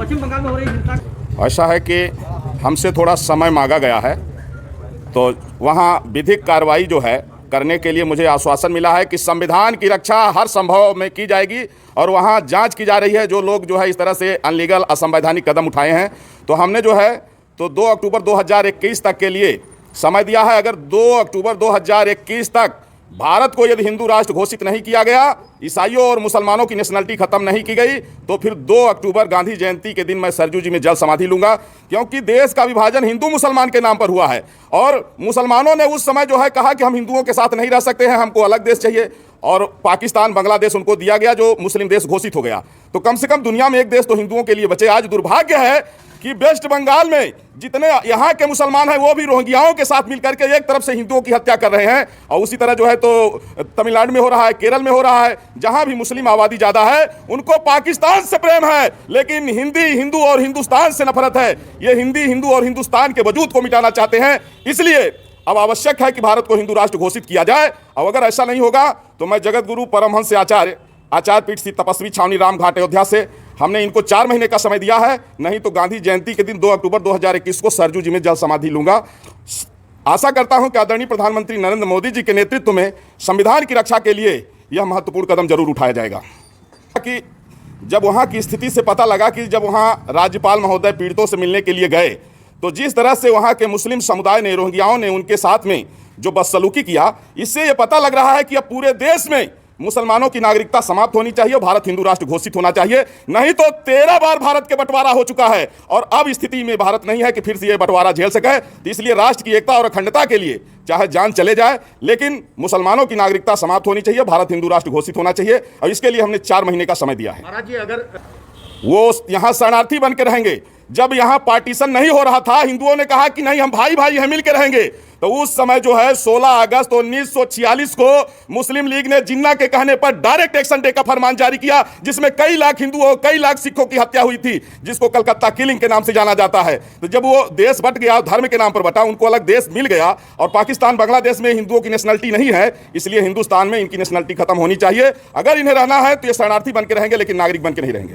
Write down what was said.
पश्चिम बंगाल में हो रही हिंसा। ऐसा है कि हमसे थोड़ा समय मांगा गया है, तो वहाँ विधिक कार्रवाई जो है करने के लिए मुझे आश्वासन मिला है कि संविधान की रक्षा हर संभव में की जाएगी और वहाँ जांच की जा रही है। जो लोग जो है इस तरह से अनलीगल असंवैधानिक कदम उठाए हैं, तो हमने जो है तो 2 अक्टूबर 2021 तक के लिए समय दिया है। अगर 2 अक्टूबर 2021 तक भारत को यदि हिंदू राष्ट्र घोषित नहीं किया गया, ईसाइयों और मुसलमानों की नेशनलिटी खत्म नहीं की गई, तो फिर 2 अक्टूबर गांधी जयंती के दिन मैं सरजू जी में जल समाधि लूंगा। क्योंकि देश का विभाजन हिंदू मुसलमान के नाम पर हुआ है और मुसलमानों ने उस समय जो है कहा कि हम हिंदुओं के साथ नहीं रह सकते हैं, हमको अलग देश चाहिए, और पाकिस्तान बांग्लादेश उनको दिया गया जो मुस्लिम देश घोषित हो गया। तो कम से कम दुनिया में एक देश तो हिंदुओं के लिए बचे। आज दुर्भाग्य है कि वेस्ट बंगाल में जितने यहाँ के मुसलमान हैं वो भी रोहिंग्याओं के साथ मिलकर के एक तरफ से हिंदुओं की हत्या कर रहे हैं, और उसी तरह जो है तो तमिलनाडु में हो रहा है, केरल में हो रहा है। जहाँ भी मुस्लिम आबादी ज़्यादा है उनको पाकिस्तान से प्रेम है, लेकिन हिंदू और हिंदुस्तान से नफरत है। ये हिंदू और हिंदुस्तान के वजूद को मिटाना चाहते हैं। इसलिए अब आवश्यक है कि भारत को हिंदू राष्ट्र घोषित किया जाए, और अगर ऐसा नहीं होगा तो मैं जगत गुरु परमहंस आचार्य पीठ स्थित तपस्वी छावनी राम घाट अयोध्या से हमने इनको 4 महीने का समय दिया है, नहीं तो गांधी जयंती के दिन 2 अक्टूबर 2021 को सरजू जी में जल समाधि लूंगा। आशा करता हूं कि आदरणीय प्रधानमंत्री नरेंद्र मोदी जी के नेतृत्व में संविधान की रक्षा के लिए यह महत्वपूर्ण कदम जरूर उठाया जाएगा। कि जब वहां की स्थिति से पता लगा कि जब वहां राज्यपाल महोदय पीड़ितों से मिलने के लिए गए, तो जिस तरह से वहां के मुस्लिम समुदाय ने, रोहिंग्याओं ने उनके साथ में जो बदसलूकी किया, इससे यह पता लग रहा है कि अब पूरे देश में मुसलमानों की नागरिकता समाप्त होनी चाहिए, भारत हिंदू राष्ट्र घोषित होना चाहिए। नहीं तो 13 बार भारत के बंटवारा हो चुका है और अब स्थिति में भारत नहीं है कि फिर से यह बंटवारा झेल सके। तो इसलिए राष्ट्र की एकता और अखंडता के लिए चाहे जान चले जाए, लेकिन मुसलमानों की नागरिकता समाप्त होनी चाहिए, भारत हिंदू राष्ट्र घोषित होना चाहिए, और इसके लिए हमने 4 महीने का समय दिया है। महाराज जी, अगर वो यहाँ शरणार्थी बन के रहेंगे, जब यहाँ पार्टीशन नहीं हो रहा था, हिंदुओं ने कहा कि नहीं हम भाई भाई हैं, मिल के रहेंगे, तो उस समय जो है 16 अगस्त 1946 को मुस्लिम लीग ने जिन्ना के कहने पर डायरेक्ट एक्शन डे का फरमान जारी किया, जिसमें कई लाख हिंदुओं, कई लाख सिखों की हत्या हुई थी, जिसको कलकत्ता किलिंग के नाम से जाना जाता है। तो जब वो देश बट गया, धर्म के नाम पर बटा, उनको अलग देश मिल गया, और पाकिस्तान बांग्लादेश में हिंदुओं की नेशनलिटी नहीं है, इसलिए हिंदुस्तान में इनकी नेशनलिटी खत्म होनी चाहिए। अगर इन्हें रहना है तो ये शरणार्थी बन के रहेंगे, लेकिन नागरिक बन के नहीं रहेंगे।